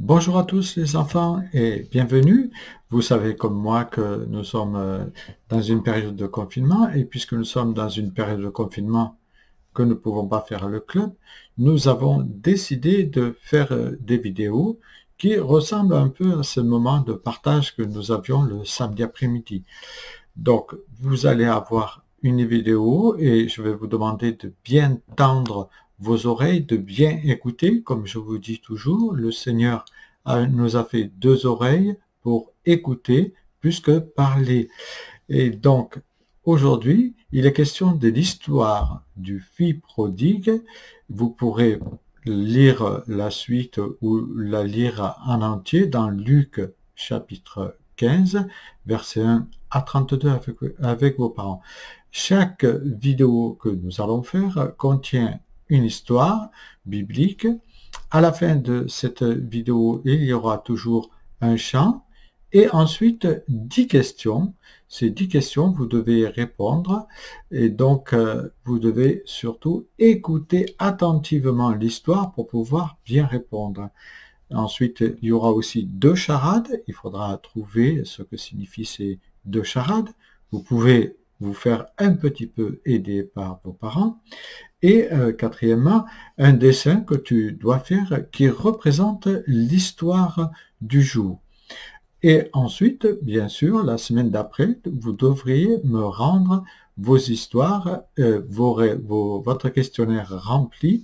Bonjour à tous les enfants et bienvenue. Vous savez comme moi que nous sommes dans une période de confinement et puisque nous sommes dans une période de confinement que nous ne pouvons pas faire le club, nous avons décidé de faire des vidéos qui ressemblent un peu à ce moment de partage que nous avions le samedi après-midi. Donc vous allez avoir une vidéo et je vais vous demander de bien tendre vos oreilles, de bien écouter. Comme je vous dis toujours, le Seigneur nous a fait deux oreilles pour écouter plus que parler. Et donc, aujourd'hui, il est question de l'histoire du fils prodigue. Vous pourrez lire la suite ou la lire en entier dans Luc chapitre 15, verset 1 à 32 avec vos parents. Chaque vidéo que nous allons faire contient une histoire biblique. À la fin de cette vidéo, il y aura toujours un chant et ensuite 10 questions. Ces 10 questions, vous devez répondre et donc vous devez surtout écouter attentivement l'histoire pour pouvoir bien répondre. Ensuite, il y aura aussi deux charades. Il faudra trouver ce que signifient ces deux charades. Vous pouvez vous faire un petit peu aider par vos parents. Et quatrièmement, un dessin que tu dois faire qui représente l'histoire du jour. Et ensuite, bien sûr, la semaine d'après, vous devriez me rendre vos histoires, votre questionnaire rempli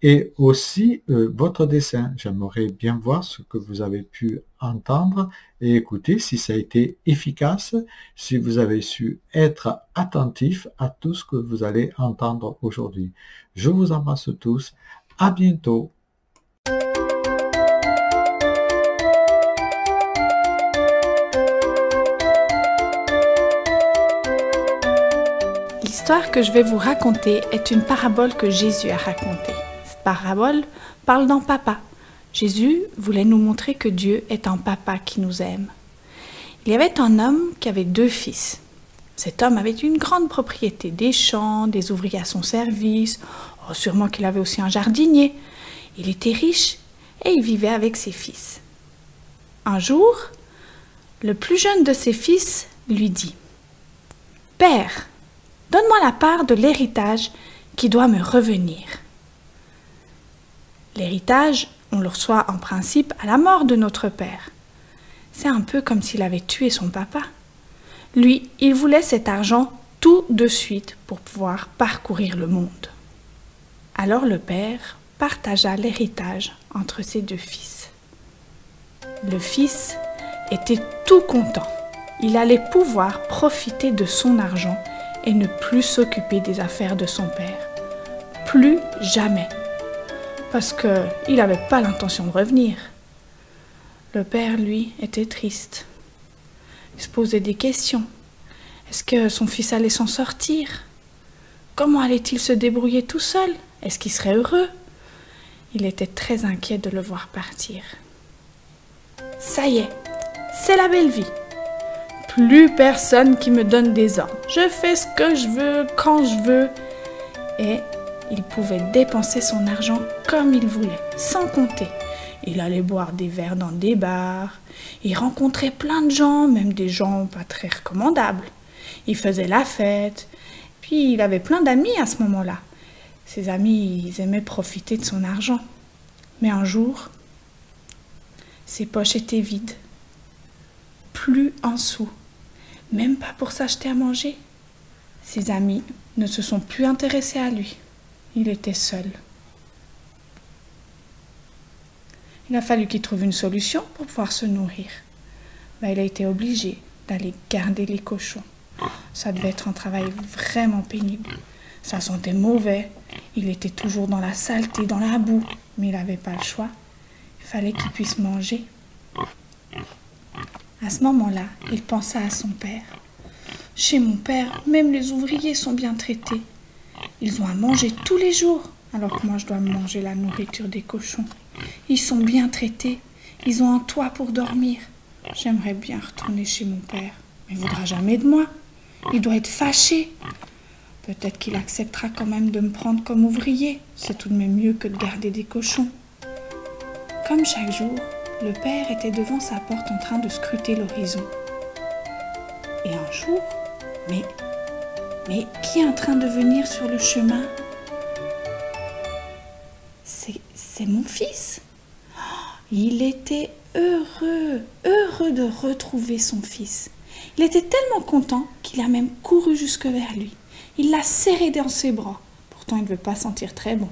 et aussi votre dessin. J'aimerais bien voir ce que vous avez pu entendre et écouter, si ça a été efficace, si vous avez su être attentif à tout ce que vous allez entendre aujourd'hui. Je vous embrasse tous. À bientôt. L'histoire que je vais vous raconter est une parabole que Jésus a racontée. Cette parabole parle d'un papa. Jésus voulait nous montrer que Dieu est un papa qui nous aime. Il y avait un homme qui avait deux fils. Cet homme avait une grande propriété, des champs, des ouvriers à son service, sûrement qu'il avait aussi un jardinier. Il était riche et il vivait avec ses fils. Un jour, le plus jeune de ses fils lui dit « Père, donne-moi la part de l'héritage qui doit me revenir. » L'héritage, on le reçoit en principe à la mort de notre père. C'est un peu comme s'il avait tué son papa. Lui, il voulait cet argent tout de suite pour pouvoir parcourir le monde. Alors le père partagea l'héritage entre ses deux fils. Le fils était tout content. Il allait pouvoir profiter de son argent et ne plus s'occuper des affaires de son père. Plus jamais. Parce qu'il n'avait pas l'intention de revenir. Le père, lui, était triste. Il se posait des questions. Est-ce que son fils allait s'en sortir? Comment allait-il se débrouiller tout seul? Est-ce qu'il serait heureux? Il était très inquiet de le voir partir. Ça y est, c'est la belle vie. Plus personne qui me donne des ordres. Je fais ce que je veux, quand je veux. Et il pouvait dépenser son argent comme il voulait, sans compter. Il allait boire des verres dans des bars. Il rencontrait plein de gens, même des gens pas très recommandables. Il faisait la fête. Puis il avait plein d'amis à ce moment-là. Ses amis, ils aimaient profiter de son argent. Mais un jour, ses poches étaient vides. Plus un sou. Même pas pour s'acheter à manger. Ses amis ne se sont plus intéressés à lui. Il était seul. Il a fallu qu'il trouve une solution pour pouvoir se nourrir. Il a été obligé d'aller garder les cochons. Ça devait être un travail vraiment pénible. Ça sentait mauvais. Il était toujours dans la saleté, dans la boue. Mais il n'avait pas le choix. Il fallait qu'il puisse manger. À ce moment-là, il pensa à son père. Chez mon père, même les ouvriers sont bien traités. Ils ont à manger tous les jours, alors que moi je dois manger la nourriture des cochons. Ils sont bien traités. Ils ont un toit pour dormir. J'aimerais bien retourner chez mon père, mais il ne voudra jamais de moi. Il doit être fâché. Peut-être qu'il acceptera quand même de me prendre comme ouvrier. C'est tout de même mieux que de garder des cochons. Comme chaque jour, Le père était devant sa porte en train de scruter l'horizon. Et un jour, mais qui est en train de venir sur le chemin? C'est mon fils. Il était heureux de retrouver son fils. Il était tellement content qu'il a même couru jusque vers lui. Il l'a serré dans ses bras. Pourtant, il ne veut pas sentir très bon.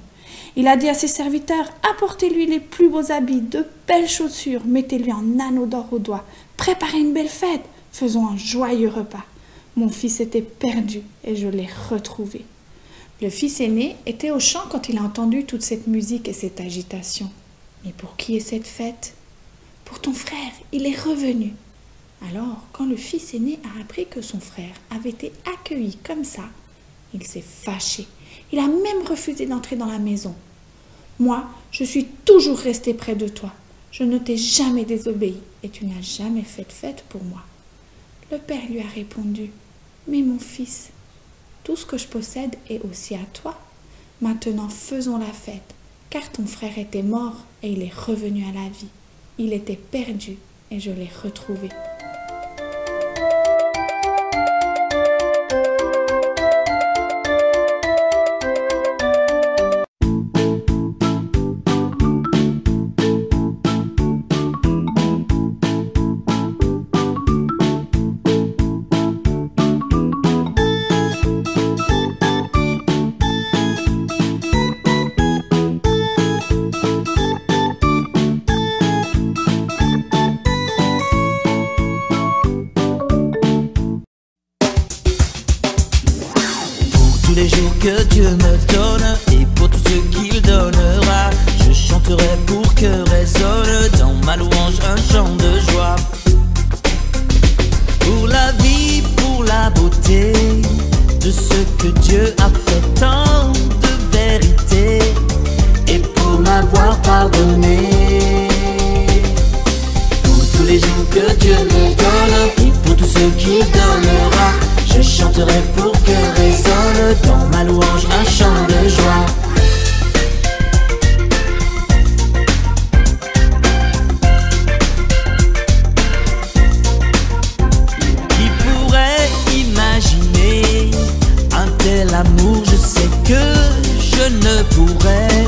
Il a dit à ses serviteurs, apportez-lui les plus beaux habits, de belles chaussures, mettez-lui un anneau d'or au doigt, préparez une belle fête, faisons un joyeux repas. Mon fils était perdu et je l'ai retrouvé. Le fils aîné était au champ quand il a entendu toute cette musique et cette agitation. Mais pour qui est cette fête? Pour ton frère, il est revenu. Alors, quand le fils aîné a appris que son frère avait été accueilli comme ça, il s'est fâché. Il a même refusé d'entrer dans la maison. Moi, je suis toujours restée près de toi. Je ne t'ai jamais désobéi et tu n'as jamais fait de fête pour moi. Le père lui a répondu, mais mon fils, tout ce que je possède est aussi à toi. Maintenant, faisons la fête, car ton frère était mort et il est revenu à la vie. Il était perdu et je l'ai retrouvé. Les jours que Dieu me donne et pour tout ce qu'il donnera, je chanterai pour que résonne dans ma louange un chant de joie. Pour la vie, pour la beauté de ce que Dieu a fait, tant de vérité, et pour m'avoir pardonné. Pour tous les jours que Dieu me donne et pour tout ce qu'il donnera, je chanterai pour que résonne dans ma louange un chant de joie. Qui pourrait imaginer un tel amour? Je sais que je ne pourrais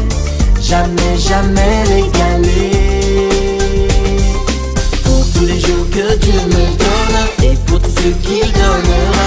jamais l'égaler. Pour tous les jours que Dieu me donne et pour tout ce qu'il donnera,